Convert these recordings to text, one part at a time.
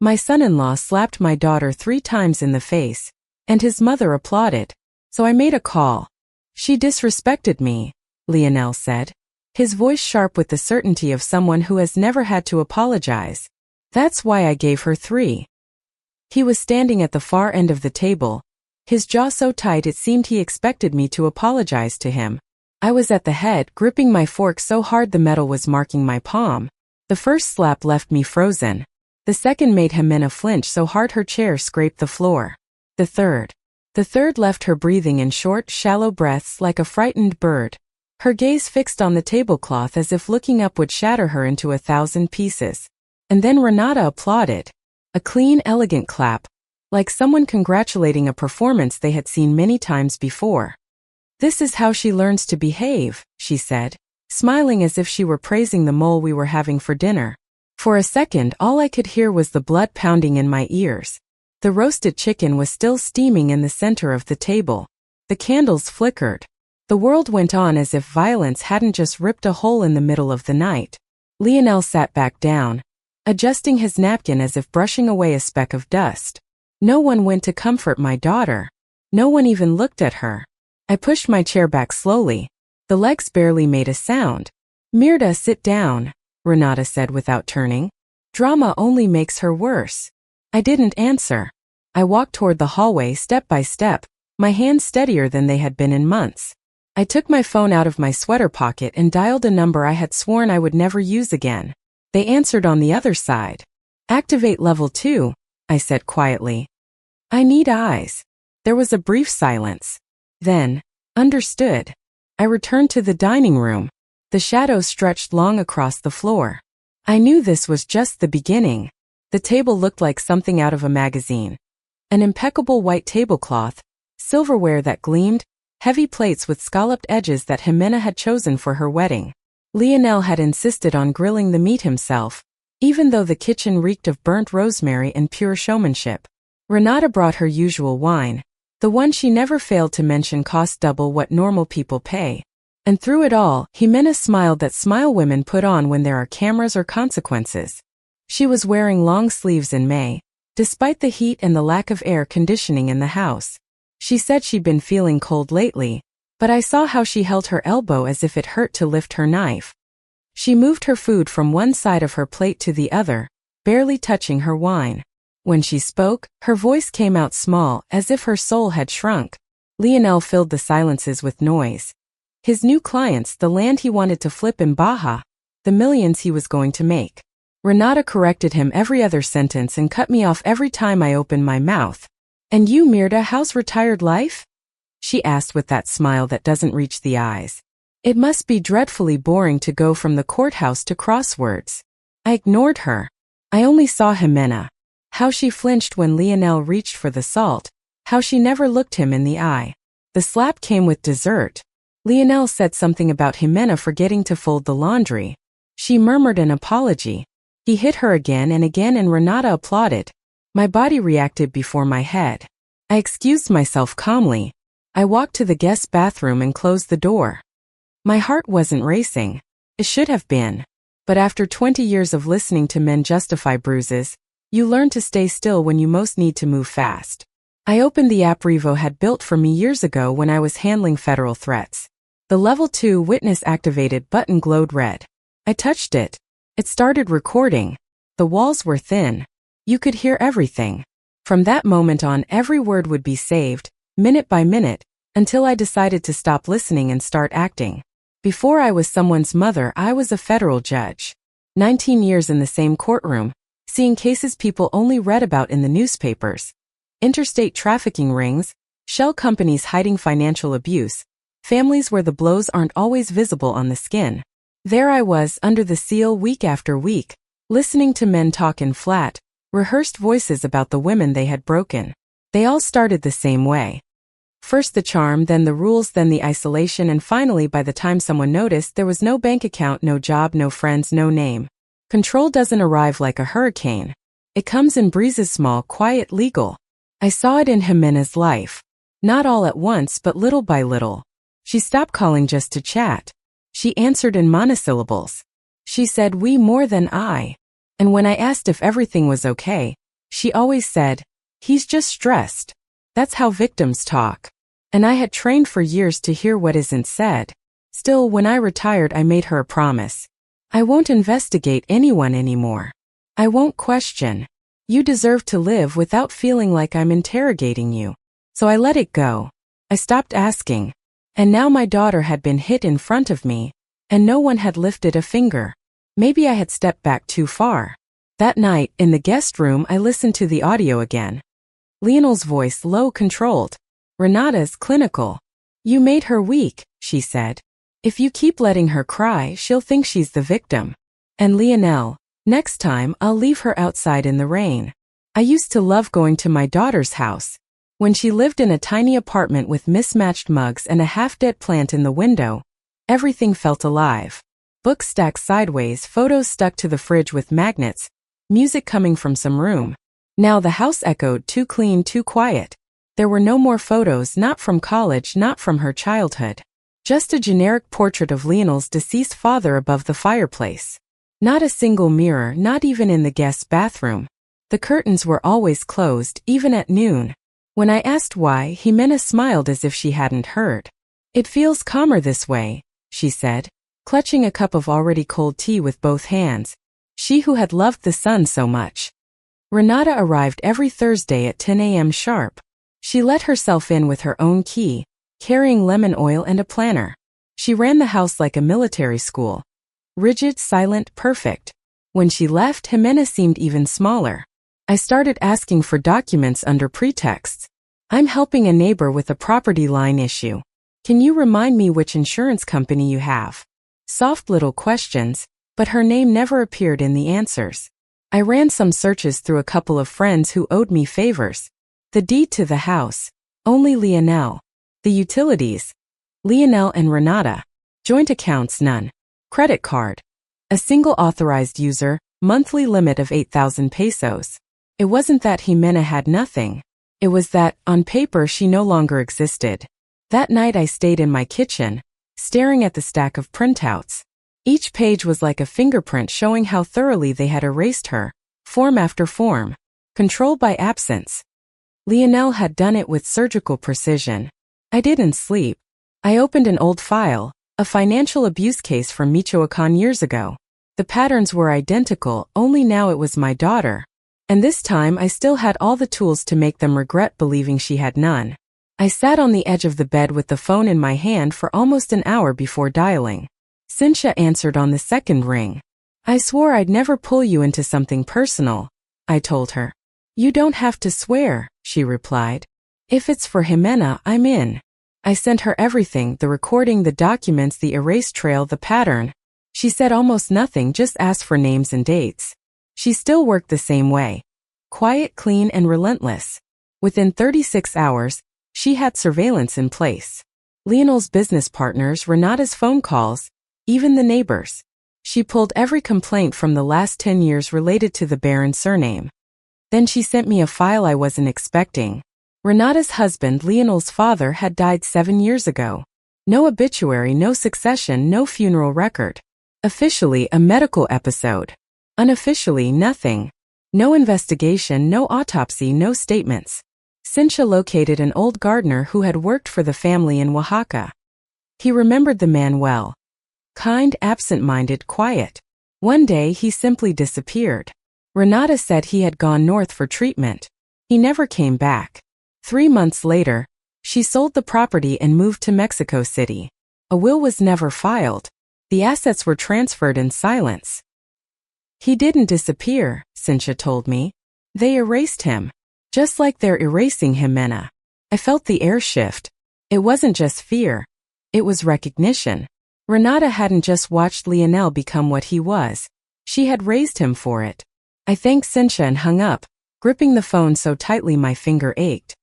My son-in-law slapped my daughter 3 times in the face, and his mother applauded. So I made a call. She disrespected me, Lionel said, his voice sharp with the certainty of someone who has never had to apologize. That's why I gave her 3. He was standing at the far end of the table, his jaw so tight it seemed he expected me to apologize to him. I was at the head, gripping my fork so hard the metal was marking my palm. The first slap left me frozen. The second made Jimena flinch so hard her chair scraped the floor. The third left her breathing in short, shallow breaths like a frightened bird. Her gaze fixed on the tablecloth as if looking up would shatter her into 1,000 pieces. And then Renata applauded. A clean, elegant clap, like someone congratulating a performance they had seen many times before. This is how she learns to behave, she said, smiling as if she were praising the mole we were having for dinner. For a second, all I could hear was the blood pounding in my ears. The roasted chicken was still steaming in the center of the table. The candles flickered. The world went on as if violence hadn't just ripped a hole in the middle of the night. Lionel sat back down, adjusting his napkin as if brushing away a speck of dust. No one went to comfort my daughter. No one even looked at her. I pushed my chair back slowly. The legs barely made a sound. Mirda, sit down, Renata said without turning. Drama only makes her worse. I didn't answer. I walked toward the hallway step by step, my hands steadier than they had been in months. I took my phone out of my sweater pocket and dialed a number I had sworn I would never use again. They answered on the other side. Activate level 2, I said quietly. I need eyes. There was a brief silence. Then, understood. I returned to the dining room. The shadows stretched long across the floor. I knew this was just the beginning. The table looked like something out of a magazine. An impeccable white tablecloth, silverware that gleamed, heavy plates with scalloped edges that Jimena had chosen for her wedding. Lionel had insisted on grilling the meat himself, even though the kitchen reeked of burnt rosemary and pure showmanship. Renata brought her usual wine. The one she never failed to mention cost double what normal people pay. And through it all, Jimena smiled that smile women put on when there are cameras or consequences. She was wearing long sleeves in May, despite the heat and the lack of air conditioning in the house. She said she'd been feeling cold lately, but I saw how she held her elbow as if it hurt to lift her knife. She moved her food from one side of her plate to the other, barely touching her wine. When she spoke, her voice came out small, as if her soul had shrunk. Lionel filled the silences with noise. His new clients, the land he wanted to flip in Baja, the millions he was going to make. Renata corrected him every other sentence and cut me off every time I opened my mouth. And you, Mirda, how's retired life? She asked with that smile that doesn't reach the eyes. It must be dreadfully boring to go from the courthouse to crosswords. I ignored her. I only saw Jimena. How she flinched when Lionel reached for the salt. How she never looked him in the eye. The slap came with dessert. Lionel said something about Jimena forgetting to fold the laundry. She murmured an apology. He hit her again and Renata applauded. My body reacted before my head. I excused myself calmly. I walked to the guest bathroom and closed the door. My heart wasn't racing. It should have been. But after 20 years of listening to men justify bruises, you learn to stay still when you most need to move fast. I opened the app Revo had built for me years ago when I was handling federal threats. The Level 2 Witness Activated button glowed red. I touched it. It started recording. The walls were thin. You could hear everything. From that moment on, every word would be saved, minute by minute, until I decided to stop listening and start acting. Before I was someone's mother, I was a federal judge. 19 years in the same courtroom, seeing cases people only read about in the newspapers. Interstate trafficking rings, shell companies hiding financial abuse, families where the blows aren't always visible on the skin. There I was, under the seal week after week, listening to men talk in flat, rehearsed voices about the women they had broken. They all started the same way. First the charm, then the rules, then the isolation, and finally by the time someone noticed, there was no bank account, no job, no friends, no name. Control doesn't arrive like a hurricane. It comes in breezes, small, quiet, legal. I saw it in Jimena's life. Not all at once, but little by little. She stopped calling just to chat. She answered in monosyllables. She said we more than I. And when I asked if everything was okay, She always said, "He's just stressed." That's how victims talk. And I had trained for years to hear what isn't said. Still, when I retired, I made her a promise. I won't investigate anyone anymore. I won't question. You deserve to live without feeling like I'm interrogating you. So I let it go. I stopped asking. And now my daughter had been hit in front of me, and no one had lifted a finger. Maybe I had stepped back too far. That night, in the guest room, I listened to the audio again. Lionel's voice low, controlled. Renata's clinical. "You made her weak," she said. "If you keep letting her cry, she'll think she's the victim." And Lionel, "Next time, I'll leave her outside in the rain." I used to love going to my daughter's house. When she lived in a tiny apartment with mismatched mugs and a half-dead plant in the window, everything felt alive. Books stacked sideways, photos stuck to the fridge with magnets, music coming from some room. Now the house echoed, too clean, too quiet. There were no more photos, not from college, not from her childhood. Just a generic portrait of Lionel's deceased father above the fireplace. Not a single mirror, not even in the guest's bathroom. The curtains were always closed, even at noon. When I asked why, Jimena smiled as if she hadn't heard. "It feels calmer this way," she said, clutching a cup of already cold tea with both hands. She who had loved the sun so much. Renata arrived every Thursday at 10 a.m. sharp. She let herself in with her own key, carrying lemon oil and a planner. She ran the house like a military school. Rigid, silent, perfect. When she left, Jimena seemed even smaller. I started asking for documents under pretexts. "I'm helping a neighbor with a property line issue. Can you remind me which insurance company you have?" Soft little questions, but her name never appeared in the answers. I ran some searches through a couple of friends who owed me favors. The deed to the house. Only Lionel. The utilities. Lionel and Renata. Joint accounts, none. Credit card. A single authorized user, monthly limit of 8,000 pesos. It wasn't that Jimena had nothing. It was that, on paper, she no longer existed. That night I stayed in my kitchen, staring at the stack of printouts. Each page was like a fingerprint showing how thoroughly they had erased her, form after form. Control by absence. Lionel had done it with surgical precision. I didn't sleep. I opened an old file, a financial abuse case from Michoacan years ago. The patterns were identical, only now it was my daughter. And this time I still had all the tools to make them regret believing she had none. I sat on the edge of the bed with the phone in my hand for almost an hour before dialing. Cynthia answered on the second ring. "I swore I'd never pull you into something personal," I told her. "You don't have to swear," she replied. "If it's for Jimena, I'm in." I sent her everything, the recording, the documents, the erase trail, the pattern. She said almost nothing, just asked for names and dates. She still worked the same way. Quiet, clean, and relentless. Within 36 hours, she had surveillance in place. Lionel's business partners, Renata's phone calls, even the neighbors. She pulled every complaint from the last 10 years related to the barren surname. Then she sent me a file I wasn't expecting. Renata's husband, Lionel's father, had died 7 years ago. No obituary, no succession, no funeral record. Officially, a medical episode. Unofficially, nothing. No investigation, no autopsy, no statements. Cynthia located an old gardener who had worked for the family in Oaxaca. He remembered the man well. Kind, absent-minded, quiet. One day he simply disappeared. Renata said he had gone north for treatment. He never came back. 3 months later, she sold the property and moved to Mexico City. A will was never filed. The assets were transferred in silence. "He didn't disappear," Cynthia told me. "They erased him. Just like they're erasing Jimena." I felt the air shift. It wasn't just fear. It was recognition. Renata hadn't just watched Lionel become what he was. She had raised him for it. I thanked Cynthia and hung up, gripping the phone so tightly my finger ached.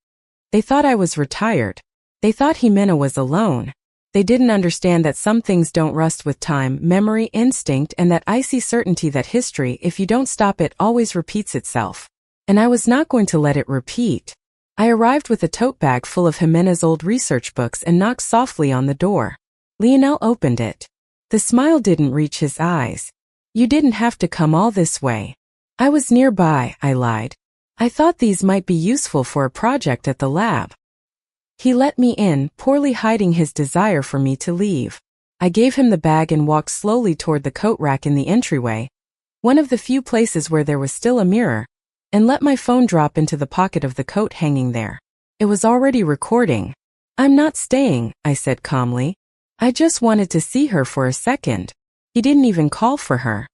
They thought I was retired. They thought Jimena was alone. They didn't understand that some things don't rust with time, memory, instinct, and that icy certainty that history, if you don't stop it, always repeats itself. And I was not going to let it repeat. I arrived with a tote bag full of Jimena's old research books and knocked softly on the door. Lionel opened it. The smile didn't reach his eyes. "You didn't have to come all this way." "I was nearby," I lied. I thought these might be useful for a project at the lab. He let me in, poorly hiding his desire for me to leave. I gave him the bag and walked slowly toward the coat rack in the entryway, one of the few places where there was still a mirror, and let my phone drop into the pocket of the coat hanging there. It was already recording. I'm not staying, I said calmly. I just wanted to see her for a second. He didn't even call for her.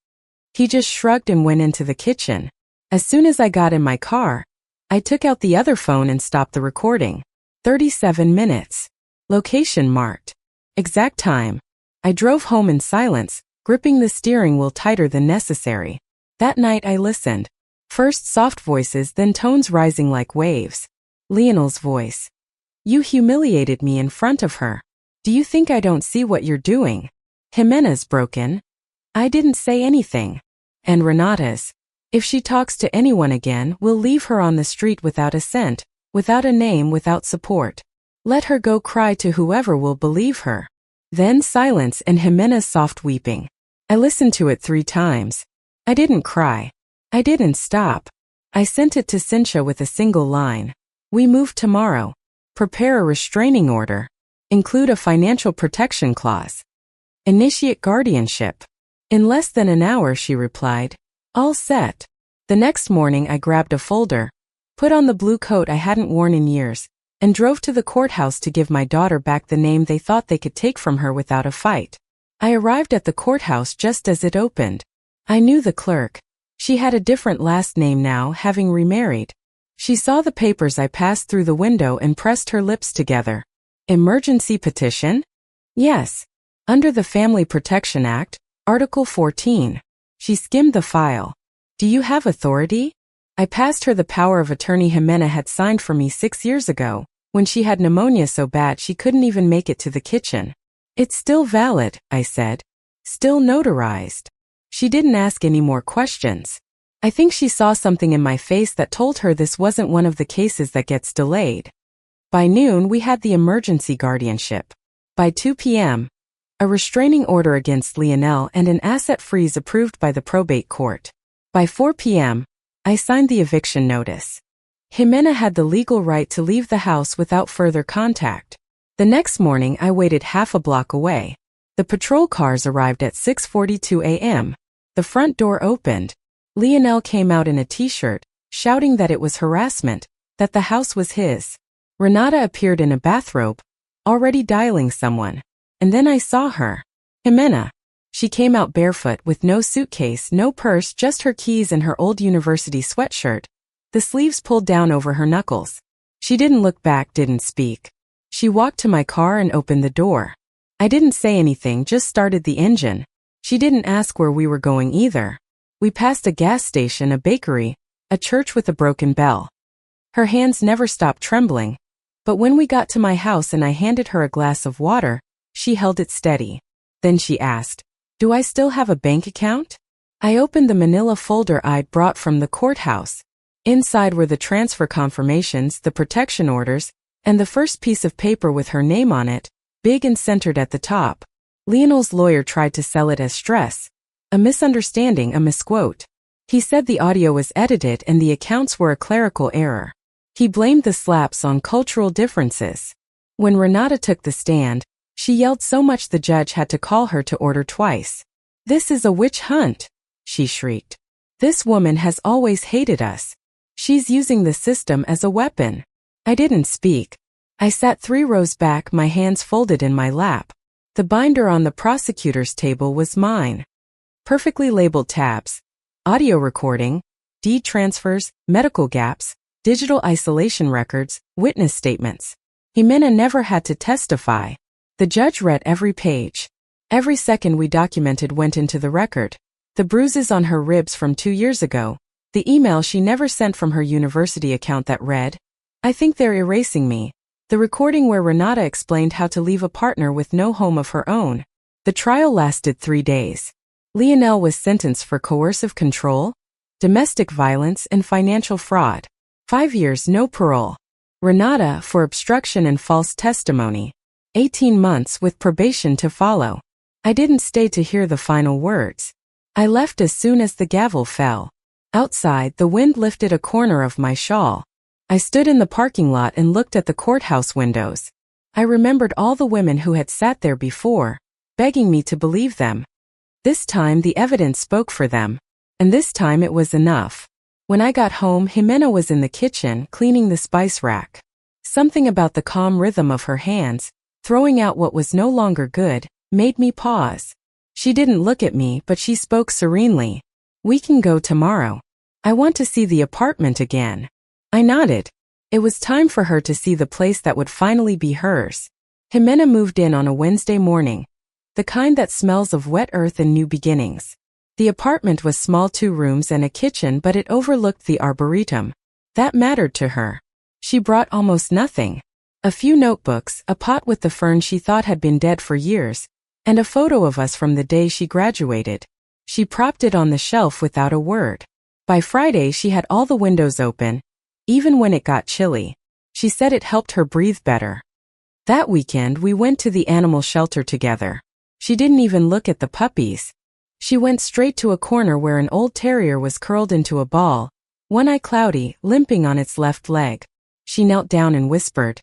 He just shrugged and went into the kitchen. As soon as I got in my car, I took out the other phone and stopped the recording. 37 minutes. Location marked. Exact time. I drove home in silence, gripping the steering wheel tighter than necessary. That night I listened. First soft voices, then tones rising like waves. Lionel's voice. You humiliated me in front of her. Do you think I don't see what you're doing? Jimena's broken. I didn't say anything. And Renata's. If she talks to anyone again, we'll leave her on the street without a cent, without a name, without support. Let her go cry to whoever will believe her. Then silence and Jimena's soft weeping. I listened to it 3 times. I didn't cry. I didn't stop. I sent it to Cynthia with a single line. We move tomorrow. Prepare a restraining order. Include a financial protection clause. Initiate guardianship. In less than an hour, she replied. All set. The next morning I grabbed a folder, put on the blue coat I hadn't worn in years, and drove to the courthouse to give my daughter back the name they thought they could take from her without a fight. I arrived at the courthouse just as it opened. I knew the clerk. She had a different last name now, having remarried. She saw the papers I passed through the window and pressed her lips together. Emergency petition? Yes. Under the Family Protection Act, Article 14. She skimmed the file. Do you have authority? I passed her the power of attorney Jimena had signed for me 6 years ago, when she had pneumonia so bad she couldn't even make it to the kitchen. It's still valid, I said. Still notarized. She didn't ask any more questions. I think she saw something in my face that told her this wasn't one of the cases that gets delayed. By noon, we had the emergency guardianship. By 2 p.m., a restraining order against Lionel and an asset freeze approved by the probate court. By 4 p.m., I signed the eviction notice. Jimena had the legal right to leave the house without further contact. The next morning, I waited half a block away. The patrol cars arrived at 6:42 a.m. The front door opened. Lionel came out in a t-shirt, shouting that it was harassment, that the house was his. Renata appeared in a bathrobe, already dialing someone. And then I saw her. Jimena. She came out barefoot with no suitcase, no purse, just her keys and her old university sweatshirt, the sleeves pulled down over her knuckles. She didn't look back, didn't speak. She walked to my car and opened the door. I didn't say anything, just started the engine. She didn't ask where we were going either. We passed a gas station, a bakery, a church with a broken bell. Her hands never stopped trembling. But when we got to my house and I handed her a glass of water, she held it steady. Then she asked, Do I still have a bank account? I opened the manila folder I'd brought from the courthouse. Inside were the transfer confirmations, the protection orders, and the first piece of paper with her name on it, big and centered at the top. Lionel's lawyer tried to sell it as stress. A misunderstanding, a misquote. He said the audio was edited and the accounts were a clerical error. He blamed the slaps on cultural differences. When Renata took the stand, she yelled so much the judge had to call her to order twice. This is a witch hunt, she shrieked. This woman has always hated us. She's using the system as a weapon. I didn't speak. I sat 3 rows back, my hands folded in my lap. The binder on the prosecutor's table was mine. Perfectly labeled tabs. Audio recording, deed transfers, medical gaps, digital isolation records, witness statements. Jimena never had to testify. The judge read every page. Every second we documented went into the record. The bruises on her ribs from 2 years ago. The email she never sent from her university account that read, I think they're erasing me. The recording where Renata explained how to leave a partner with no home of her own. The trial lasted 3 days. Lionel was sentenced for coercive control, domestic violence, and financial fraud. 5 years, no parole. Renata for obstruction and false testimony. 18 months with probation to follow. I didn't stay to hear the final words. I left as soon as the gavel fell. Outside, the wind lifted a corner of my shawl. I stood in the parking lot and looked at the courthouse windows. I remembered all the women who had sat there before, begging me to believe them. This time the evidence spoke for them, and this time it was enough. When I got home, Jimena was in the kitchen, cleaning the spice rack. Something about the calm rhythm of her hands, throwing out what was no longer good, made me pause. She didn't look at me, but she spoke serenely. "We can go tomorrow. I want to see the apartment again." I nodded. It was time for her to see the place that would finally be hers. Jimena moved in on a Wednesday morning, the kind that smells of wet earth and new beginnings. The apartment was small, 2 rooms and a kitchen, but it overlooked the arboretum. That mattered to her. She brought almost nothing. A few notebooks, a pot with the fern she thought had been dead for years, and a photo of us from the day she graduated. She propped it on the shelf without a word. By Friday she had all the windows open, even when it got chilly. She said it helped her breathe better. That weekend we went to the animal shelter together. She didn't even look at the puppies. She went straight to a corner where an old terrier was curled into a ball, one eye cloudy, limping on its left leg. She knelt down and whispered,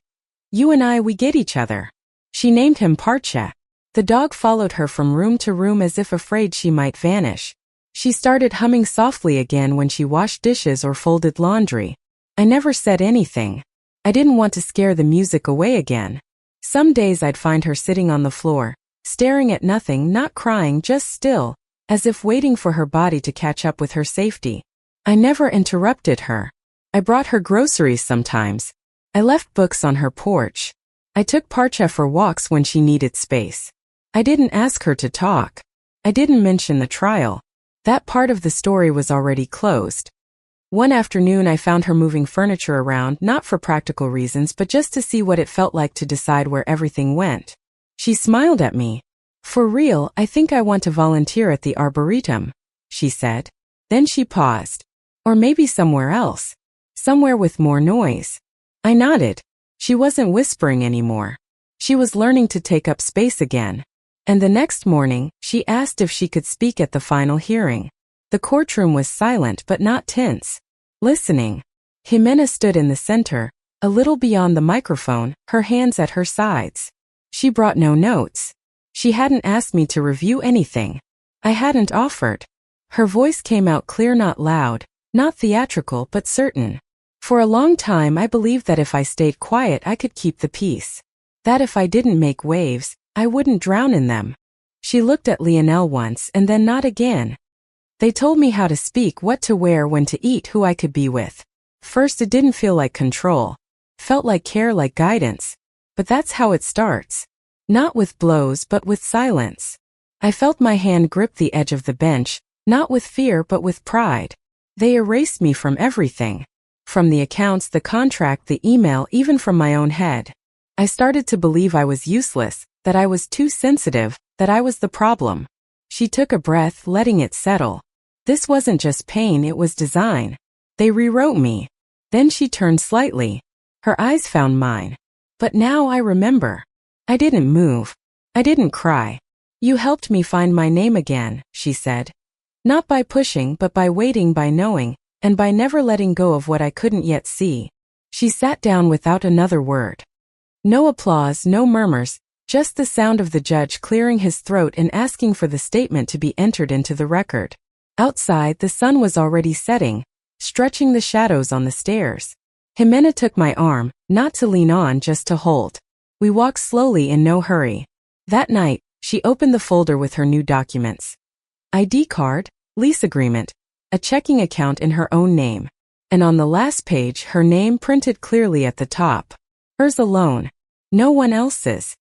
"You and I, we get each other." She named him Parcha. The dog followed her from room to room as if afraid she might vanish. She started humming softly again when she washed dishes or folded laundry. I never said anything. I didn't want to scare the music away again. Some days I'd find her sitting on the floor, staring at nothing, not crying, just still, as if waiting for her body to catch up with her safety. I never interrupted her. I brought her groceries sometimes. I left books on her porch. I took Parcha for walks when she needed space. I didn't ask her to talk. I didn't mention the trial. That part of the story was already closed. One afternoon I found her moving furniture around, not for practical reasons but just to see what it felt like to decide where everything went. She smiled at me. "For real, I think I want to volunteer at the Arboretum," she said. Then she paused. "Or maybe somewhere else. Somewhere with more noise." I nodded. She wasn't whispering anymore. She was learning to take up space again. And the next morning, she asked if she could speak at the final hearing. The courtroom was silent but not tense. Listening. Jimena stood in the center, a little beyond the microphone, her hands at her sides. She brought no notes. She hadn't asked me to review anything. I hadn't offered. Her voice came out clear, not loud, not theatrical, but certain. For a long time I believed that if I stayed quiet I could keep the peace. That if I didn't make waves, I wouldn't drown in them. She looked at Lionel once and then not again. "They told me how to speak, what to wear, when to eat, who I could be with. First it didn't feel like control. Felt like care, like guidance. But that's how it starts. Not with blows but with silence." I felt my hand grip the edge of the bench, not with fear but with pride. They erased me from everything. From the accounts, the contract, the email, even from my own head. I started to believe I was useless, that I was too sensitive, that I was the problem. She took a breath, letting it settle. This wasn't just pain, it was design. They rewrote me. Then she turned slightly. Her eyes found mine. But now I remember. I didn't move. I didn't cry. "You helped me find my name again," she said. "Not by pushing, but by waiting, by knowing, and by never letting go of what I couldn't yet see." She sat down without another word. No applause, no murmurs, just the sound of the judge clearing his throat and asking for the statement to be entered into the record. Outside, the sun was already setting, stretching the shadows on the stairs. Jimena took my arm, not to lean on, just to hold. We walked slowly in no hurry. That night, she opened the folder with her new documents. ID card, lease agreement, a checking account in her own name. And on the last page, her name printed clearly at the top. Hers alone. No one else's.